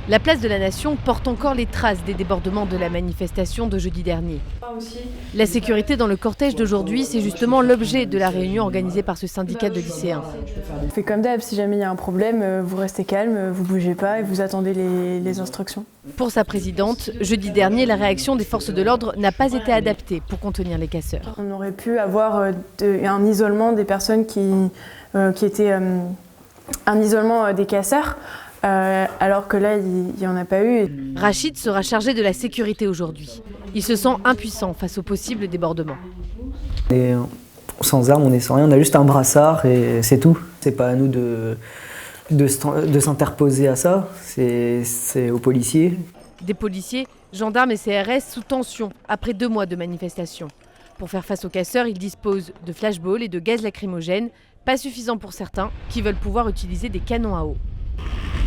La place de la Nation porte encore les traces des débordements de la manifestation de jeudi dernier. La sécurité dans le cortège d'aujourd'hui, c'est justement l'objet de la réunion organisée par ce syndicat de lycéens. On fait comme d'hab, si jamais il y a un problème, vous restez calme, vous bougez pas et vous attendez les instructions. Pour sa présidente, jeudi dernier, la réaction des forces de l'ordre n'a pas été adaptée pour contenir les casseurs. On aurait pu avoir un isolement des personnes qui étaient un isolement des casseurs. Alors que là, il n'y en a pas eu. Rachid sera chargé de la sécurité aujourd'hui. Il se sent impuissant face aux possibles débordements. Et sans armes, on est sans rien, on a juste un brassard et c'est tout. C'est pas à nous de s'interposer à ça, c'est aux policiers. Des policiers, gendarmes et CRS sous tension après 2 mois de manifestation. Pour faire face aux casseurs, ils disposent de flashballs et de gaz lacrymogène, pas suffisant pour certains qui veulent pouvoir utiliser des canons à eau.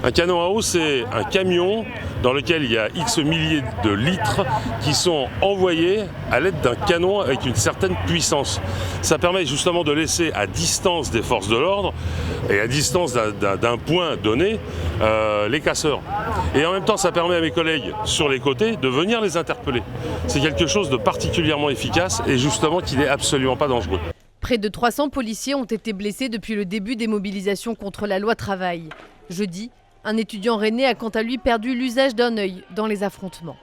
Un canon à eau, c'est un camion dans lequel il y a X milliers de litres qui sont envoyés à l'aide d'un canon avec une certaine puissance. Ça permet justement de laisser à distance des forces de l'ordre et à distance d'un point donné les casseurs. Et en même temps, ça permet à mes collègues sur les côtés de venir les interpeller. C'est quelque chose de particulièrement efficace et justement qui n'est absolument pas dangereux. Près de 300 policiers ont été blessés depuis le début des mobilisations contre la loi travail. Jeudi, un étudiant rennais a quant à lui perdu l'usage d'un œil dans les affrontements.